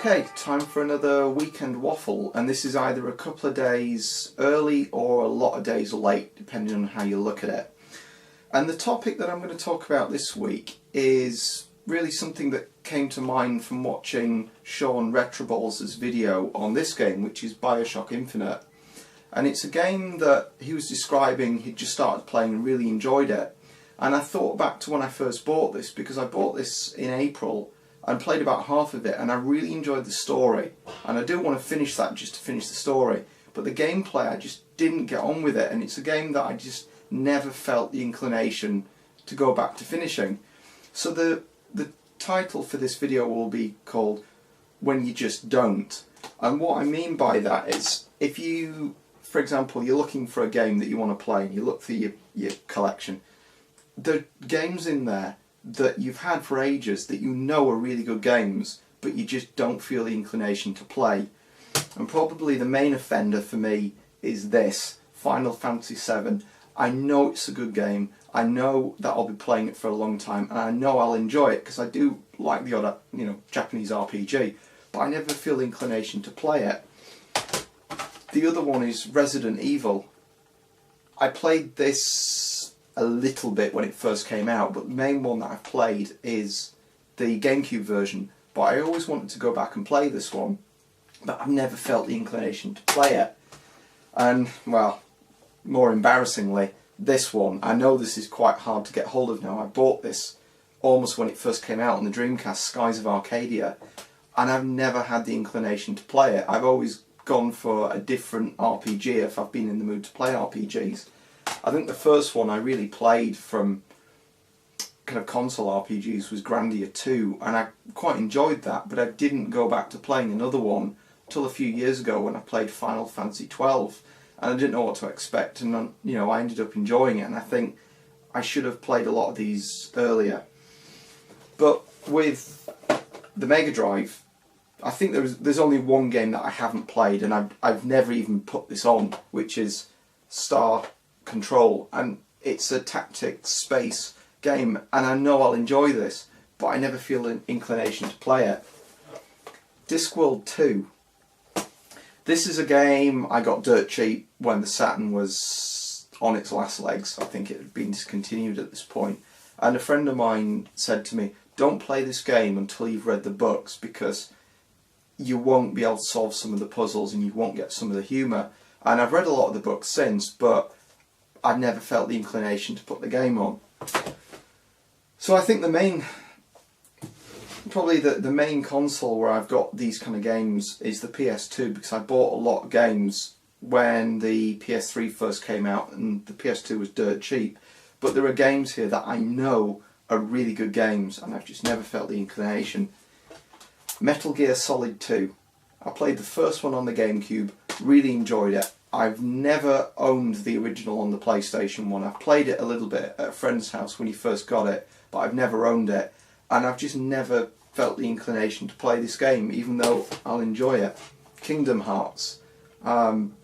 Okay, time for another weekend waffle, and this is either a couple of days early or a lot of days late, depending on how you look at it. And the topic that I'm going to talk about this week is really something that came to mind from watching Sean Retroballs' video on this game, which is BioShock Infinite. And it's a game that he was describing, he'd just started playing and really enjoyed it. And I thought back to when I first bought this, because I bought this in April and played about half of it, and I really enjoyed the story. And I do want to finish that just to finish the story. But the gameplay, I just didn't get on with it, and it's a game that I just never felt the inclination to go back to finishing. So the title for this video will be called When You Just Don't. And what I mean by that is, if you, for example, you're looking for a game that you want to play, and you look through your collection, there are games in there that you've had for ages that you know are really good games, but you just don't feel the inclination to play. And probably the main offender for me is this, Final Fantasy VII. I know it's a good game, I know that I'll be playing it for a long time, and I know I'll enjoy it, because I do like the odd, Japanese RPG, but I never feel the inclination to play it. The other one is Resident Evil. I played this a little bit when it first came out, but the main one that I've played is the GameCube version, but I always wanted to go back and play this one, but I've never felt the inclination to play it. And, well, more embarrassingly, this one, I know this is quite hard to get hold of now. I bought this almost when it first came out on the Dreamcast, Skies of Arcadia, and I've never had the inclination to play it. I've always gone for a different RPG if I've been in the mood to play RPGs. I think the first one I really played from kind of console RPGs was Grandia 2, and I quite enjoyed that, but I didn't go back to playing another one until a few years ago when I played Final Fantasy 12, and I didn't know what to expect, and I ended up enjoying it, and I think I should have played a lot of these earlier. But with the Mega Drive, I think there's only one game that I haven't played, and I've never even put this on, which is Star Control, and it's a tactics space game, and I know I'll enjoy this, but I never feel an inclination to play it. Discworld 2. This is a game I got dirt cheap when the Saturn was on its last legs. I think it had been discontinued at this point, and a friend of mine said to me, don't play this game until you've read the books, because you won't be able to solve some of the puzzles and you won't get some of the humour. And I've read a lot of the books since, but I've never felt the inclination to put the game on. So I think the main console where I've got these kind of games is the PS2, because I bought a lot of games when the PS3 first came out and the PS2 was dirt cheap. But there are games here that I know are really good games, and I've just never felt the inclination. Metal Gear Solid 2. I played the first one on the GameCube, really enjoyed it. I've never owned the original on the PlayStation 1. I've played it a little bit at a friend's house when he first got it, but I've never owned it. And I've just never felt the inclination to play this game, even though I'll enjoy it. Kingdom Hearts.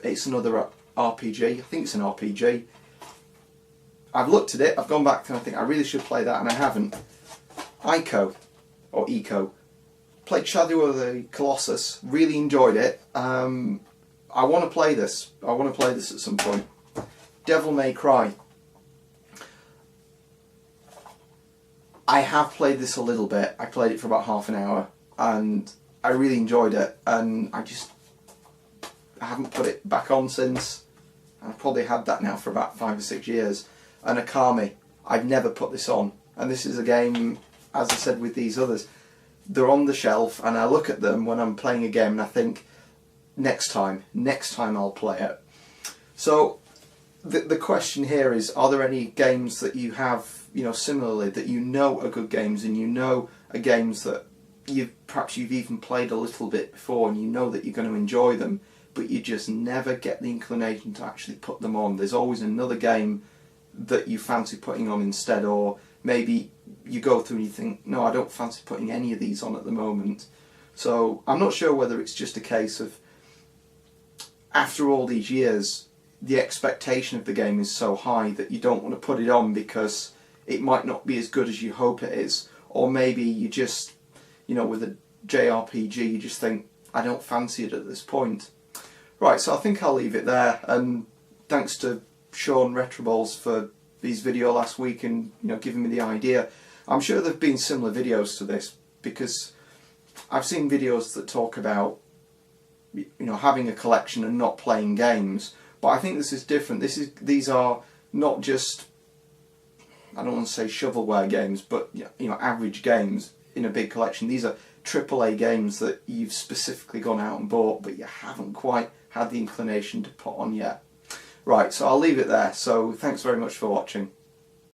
It's another RPG. I think it's an RPG. I've looked at it, I've gone back and I think I really should play that, and I haven't. Ico, or Eco. Played Shadow of the Colossus, really enjoyed it. I want to play this. I want to play this at some point. Devil May Cry. I have played this a little bit. I played it for about half an hour, and I really enjoyed it, and I haven't put it back on since. I've probably had that now for about 5 or 6 years. And Akami. I've never put this on. And this is a game, as I said with these others, they're on the shelf, and I look at them when I'm playing a game and I think, next time I'll play it. So the question here is, are there any games that you have, similarly, that you know are good games, and you know are games that perhaps you've even played a little bit before, and you know that you're going to enjoy them, but you just never get the inclination to actually put them on? There's always another game that you fancy putting on instead, or maybe you go through and you think, no, I don't fancy putting any of these on at the moment. So I'm not sure whether it's just a case of, after all these years, the expectation of the game is so high that you don't want to put it on because it might not be as good as you hope it is, or maybe you just, with a JRPG, you just think, I don't fancy it at this point. Right, so I think I'll leave it there, and thanks to Sean Retroballs for his video last week and giving me the idea. I'm sure there have been similar videos to this, because I've seen videos that talk about having a collection and not playing games, but I think this is different. These are not just, I don't want to say shovelware games, but average games in a big collection. These are AAA games that you've specifically gone out and bought, but you haven't quite had the inclination to put on yet. Right, so I'll leave it there. So thanks very much for watching.